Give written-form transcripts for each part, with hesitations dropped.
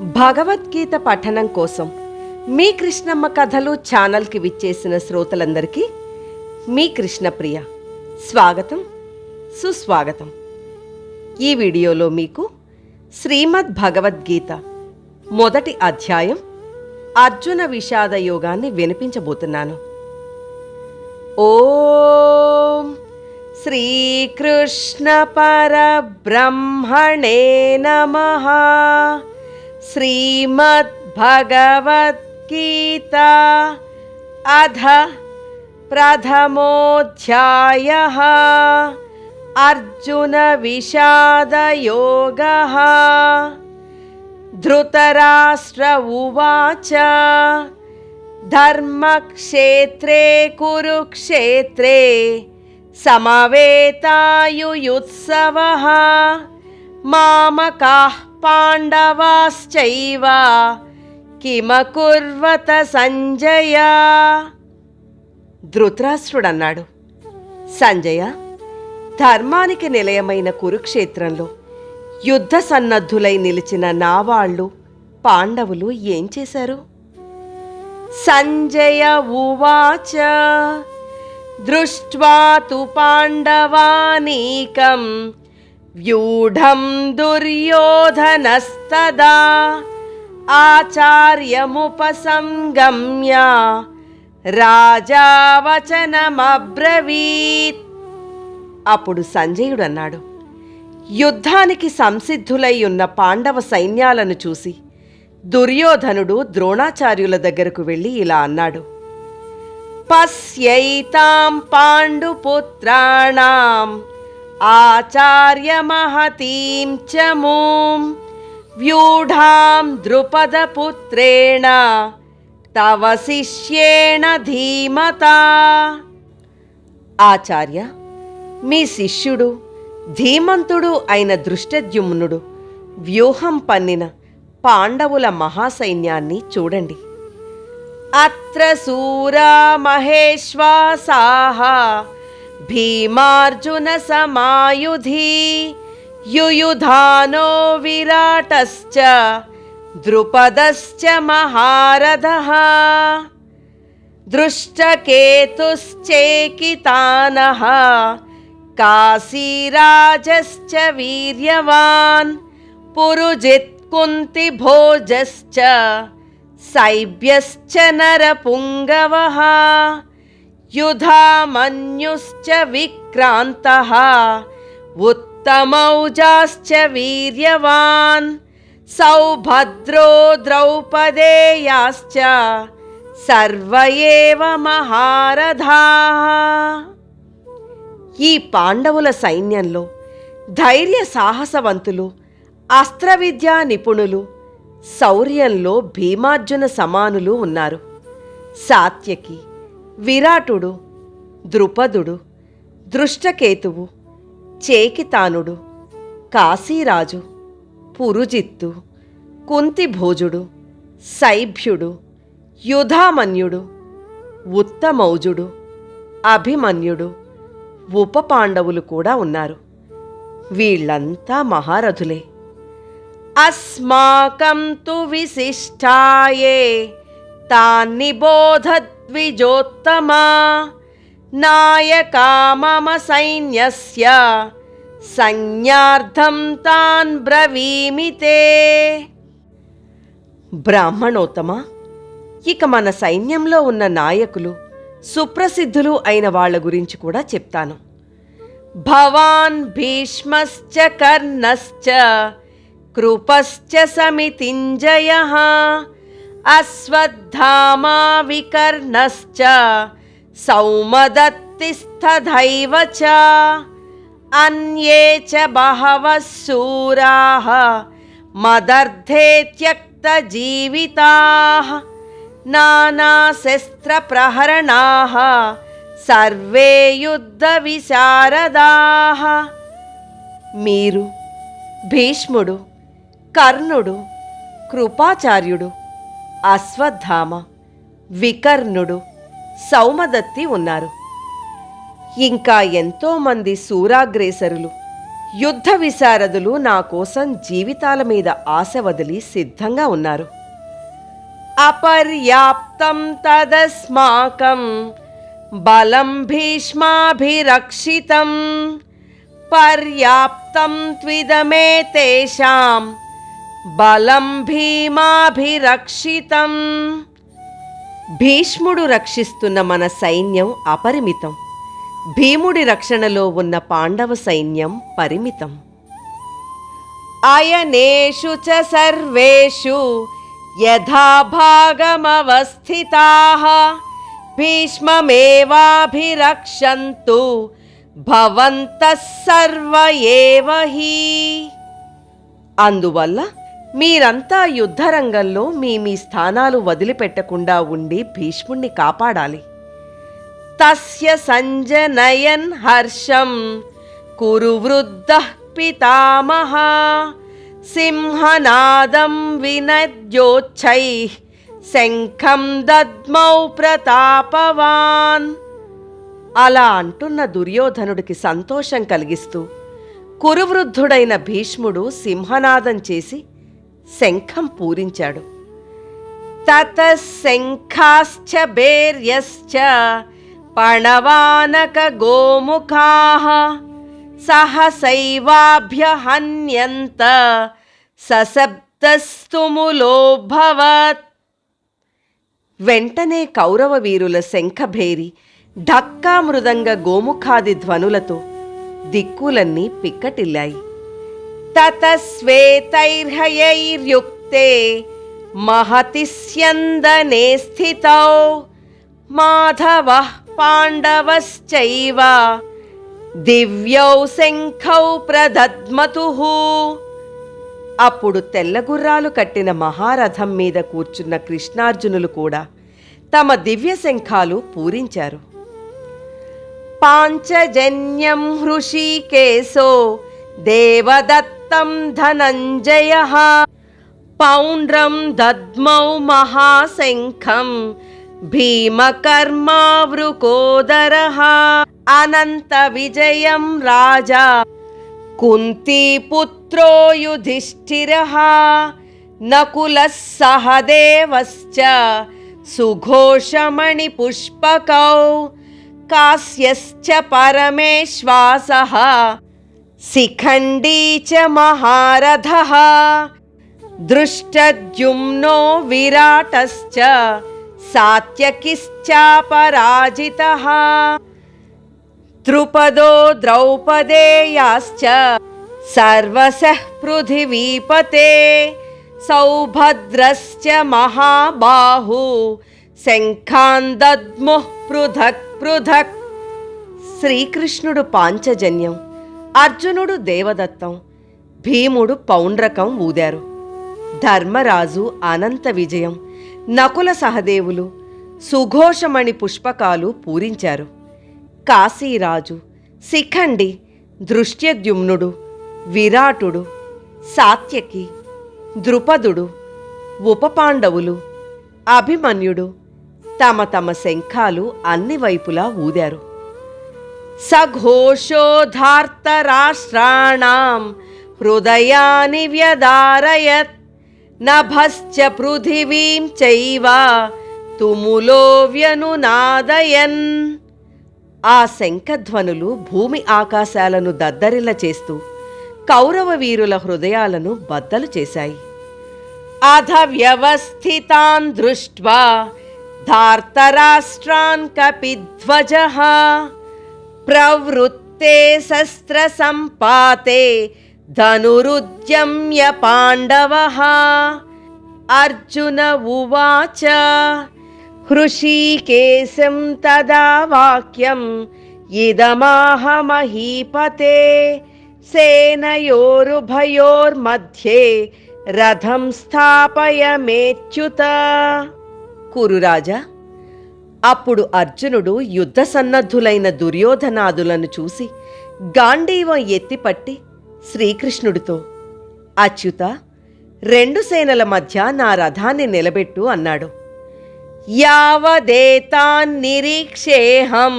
భగవద్గీత పఠనం కోసం మీ కృష్ణమ్మ కథలు ఛానల్కి విచ్చేసిన శ్రోతలందరికీ మీ కృష్ణప్రియ స్వాగతం సుస్వాగతం. ఈ వీడియోలో మీకు శ్రీమద్ భగవద్గీత మొదటి అధ్యాయం అర్జున విషాద యోగాన్ని వినిపించబోతున్నాను. ఓం శ్రీకృష్ణ పరబ్రహ్మణే నమః. శ్రీమద్భగవద్గీతా అథ ప్రథమోऽధ్యాయః అర్జున విషాదయోగః. ధృతరాష్ట్ర ఉవాచ ధర్మక్షేత్రే కురుక్షేత్రే సమవేతాయుయుత్సవః మామకాః పాండవాశ్చైవ కిమకుర్వత సంజయ. ధృతరాష్ట్రుడన్నాడు, సంజయ, ధర్మానికి నిలయమైన కురుక్షేత్రంలో యుద్ధ సన్నద్ధులై నిలిచిన నావాళ్ళు పాండవులు ఏం చేశారు? సంజయ ఉవాచ దృష్ట్వా తు పాండవానీకం వ్యూఢం దుర్యోధనస్తదా ఆచార్యముపసంగమ్య రాజా వచనమబ్రవీత్. అప్పుడు సంజయుడు అన్నాడు, యుద్ధానికి సంసిద్ధులై ఉన్న పాండవ సైన్యాలను చూసి దుర్యోధనుడు ద్రోణాచార్యుల దగ్గరకు వెళ్ళి ఇలా అన్నాడు, పశ్యైతాం పాండుపుత్రాణాం ఆచార్య మహతీం చ మూం వ్యూఢాం ద్రుపదపుత్రేణ తవ శిష్యేణ ధీమతా. ఆచార్య, మీ శిష్యుడు ధీమంతుడు అయిన దృష్టద్యుమ్నుడు వ్యూహం పన్నిన పాండవుల మహాసైన్యాన్ని చూడండి. అత్ర శూరా మహేశ్వాసాః భీమార్జున సమాయుధి యుయుధానో విరాటశ్చ ద్రుపదశ్చ మహారథః దృష్టకేతుశ్చేకితానః కాశీరాజశ్చ వీర్యవాన్ పురుజిత్ కుంతిభోజశ్చ సైభ్యశ్చ నరపుంగవః యుధామన్యుశ్చ విక్రాంతః ఉత్తమౌజాశ్చ వీర్యవాన్ సౌభద్రో ద్రౌపదేయాశ్చ సర్వ ఏవ మహారథాః. ఈ పాండవుల సైన్యంలో ధైర్య సాహసవంతులు, అస్త్రవిద్యా నిపుణులు, శౌర్యంలో భీమార్జున సమానులు ఉన్నారు. సాత్యకి, విరాటుడు, ద్రుపదుడు, దృష్టకేతువు, చేకితానుడు, కాశీరాజు, పురుజిత్తు, కుంతిభోజుడు, సైభ్యుడు, యుధామన్యుడు, ఉత్తమౌజుడు, అభిమన్యుడు, ఉప పాండవులు కూడా ఉన్నారు. వీళ్ళంతా మహారథులే. అస్మాకం తు విశిష్టాయే తాన్నిబోధ ద్విజోత్తమా నాయకా మమ సైన్యస్య సంజ్ఞార్థం తాన్ బ్రవీమితే. బ్రాహ్మణోత్తమ, ఇక మన సైన్యంలో ఉన్న నాయకులు, సుప్రసిద్ధులు అయిన వాళ్ళ గురించి కూడా చెప్తాను. భవాన్ భీష్మశ్చ కర్ణశ్చ కృపశ్చ సమితింజయః అశ్వత్థామా వికర్ణశ్చ సౌమదత్తిస్తథైవ చ అన్యే చ బహవః శూరాః మదర్థే త్యక్తజీవితాః నానాశస్త్రప్రహరణాః సర్వే యుద్ధ విశారదాః. మీరు, భీష్ముడు, కర్ణుడు, కృపాచార్యుడు, అశ్వత్థామ, వికర్ణుడు, సౌమదత్తి ఉన్నారు. ఇంకా ఎంతోమంది శూరాగ్రేసరులు యుద్ధ విశారదులు నా కోసం జీవితాల మీద ఆశ వదిలి సిద్ధంగా ఉన్నారు. అపర్యాప్తం తదస్మాకం బలం భీష్మాభిరక్షితం పర్యాప్తం త్విదమే తేషాం బలం భీమాభిరక్షితం. భీష్ముడు రక్షిస్తున్న మన సైన్యం అపరిమితం. భీముడి రక్షణలో ఉన్న పాండవ సైన్యం పరిమితం. అయనేషు చ సర్వేషు యథాభాగమవస్థితాః భీష్మమేవాభిరక్షन्तు భవంతః సర్వ ఏవ హి. అందువల్ల మీరంతా యుద్ధరంగంలో మీ మీ స్థానాలు వదిలిపెట్టకుండా ఉండి భీష్ముణ్ణి కాపాడాలి. తస్య సంజనయన్ హర్షం కురు వృద్ధః పితామహ సింహనాదం వినద్యోచ్చైః శంఖం దద్మౌ ప్రతాపవాన్. అలా అంటున్న దుర్యోధనుడికి సంతోషం కలిగిస్తూ కురువృద్ధుడైన భీష్ముడు సింహనాదం చేసి శంఖం పూరించాడు. తతః శంఖాశ్చ భేర్యశ్చ పణవానక గోముఖాః సహసైవాభ్యహన్యంత సశబ్దస్తుములోభవత్. వెంటనే కౌరవ వీరుల శంఖభేరి ఢక్కా మృదంగ గోముఖాది ధ్వనులతో దిక్కులన్నీ పిక్కటిల్లాయి. తతస్వేతైర్హయైర్యుక్తే మహతి స్యందనే స్థితౌ మాధవః పాండవశ్చైవ దివ్యౌ శంఖౌ ప్రదద్మతుః. అప్పుడు తెల్లగుర్రాలు కట్టిన మహారథం మీద కూర్చున్న కృష్ణార్జునులు కూడా తమ దివ్య శంఖాలు పూరించారు. పాంచజన్యం హృషీకేశో దేవదత్తం ధనంజయః పౌండ్రం దద్మౌ మహాశంఖం భీమకర్మావృకోదరః అనంత విజయం రాజా కుంతీపుత్రో యుధిష్ఠిరః నకులః సహదేవశ్చ సుఘోషమణి పుష్పకౌ కాశ్యశ్చ పరమేశ్వాసః శిఖండీ చ మహారథః దృష్టద్యుమ్నో విరాటశ్చ సాత్యకిశ్చాపరాజితః ద్రుపదో ద్రౌపదేయాశ్చ సర్వశః పృథివీపతే సౌభద్రశ్చ మహాబాహు శంఖాన్ దద్ముః పృథక్ పృథక్. శ్రీకృష్ణుడు పాంచజన్యం, అర్జునుడు దేవదత్తం, భీముడు పౌండ్రకం ఊదారు. ధర్మరాజు అనంత విజయం, నకుల సహదేవులు సుఘోషమణి పుష్పకాలు పూరించారు. కాశీరాజు, శిఖండి, దృష్ట్యద్యుమ్నుడు, విరాటుడు, సాత్యకి, ద్రుపదుడు, ఉపపాండవులు, అభిమన్యుడు తమ తమ శంఖాలు అన్ని వైపులా ఊదారు. సఘోషోధార్తరాష్ట్రాణాం హృదయాని వ్యదారయత్ నభశ్చ పృథివీం చైవ తుములో వ్యనునాదయన్. ఆ శంఖధ్వనులు భూమి ఆకాశాలను దద్దరిల్ల చేస్తూ కౌరవ వీరుల హృదయాలను బద్దలు చేశాయి. అధ వ్యవస్థితాన్ దృష్ట్వా ధార్తరాష్ట్రాన్ కపిధ్వజః ప్రవృత్తే శస్త్ర సంపాతే ధనురుద్యమ్య పాండవః. అర్జున ఉవాచ హృషీకేశం తదా వాక్యం ఇదమాహ మహీపతే సేనయోరుభయోర్మధ్యే రథం స్థాపయమేచ్యుత. కురురాజా, అప్పుడు అర్జునుడు యుద్ధ సన్నద్ధులైన దుర్యోధనాదులను చూసి గాంధీవం ఎత్తిపట్టి శ్రీకృష్ణుడితో, అచ్యుత, రెండు సేనల మధ్య నా రథాన్ని నిలబెట్టు అన్నాడు. యావదేతాన్ నిరీక్షేహం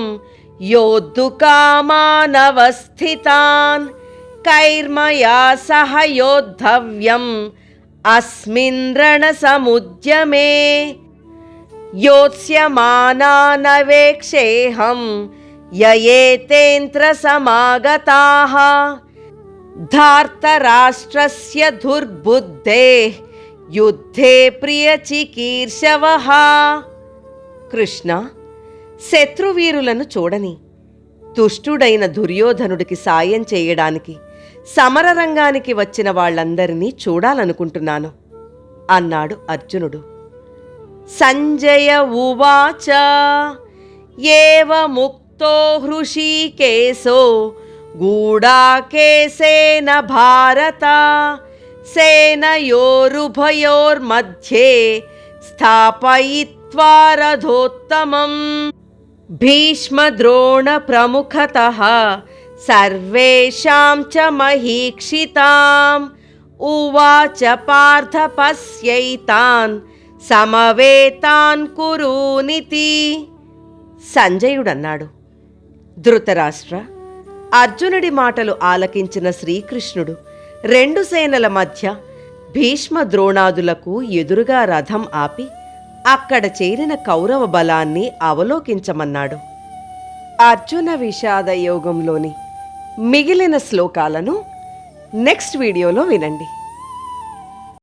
యోద్ధుకామానవస్థితాన్ कैर्मया सह योद्धव्यम् अस्मिन् रणसमुद्यमे योत्स्यमानानवेक्षेऽहं ययेतेऽत्र समागताः धार्तराष्ट्रस्य दुर्बुद्धेः యుద్ధే ప్రియచికీర్షవః. కృష్ణ, శత్రువీరులను చూడని దుష్టుడైన దుర్యోధనుడికి సాయం చేయడానికి సమరరంగానికి వచ్చిన వాళ్ళందరినీ చూడాలనుకుంటున్నాను అన్నాడు అర్జునుడు. సంజయ ఉవాచ ఏవముక్తో హృషీకేశో గూఢాకేశేన భారత సేనయోరుభయోర్मध्ये స్థాపయిత్వా రథోత్తమం భీష్మద్రోణ ప్రముఖతః సర్వేషాం చ మహీక్షితాం ఉవాచ పార్థ పశ్యైతాన్ సమవేతాన్ కురూనితి. సంజయుడన్నాడు, ధృతరాష్ట్ర, అర్జునుడి మాటలు ఆలకించిన శ్రీకృష్ణుడు రెండు సేనల మధ్య భీష్మ ద్రోణాదులకు ఎదురుగా రథం ఆపి అక్కడ చేరిన కౌరవ బలాన్ని అవలోకించమన్నాడు. అర్జున విషాద యోగంలోని మిగిలిన శ్లోకాలను నెక్స్ట్ వీడియోలో వినండి.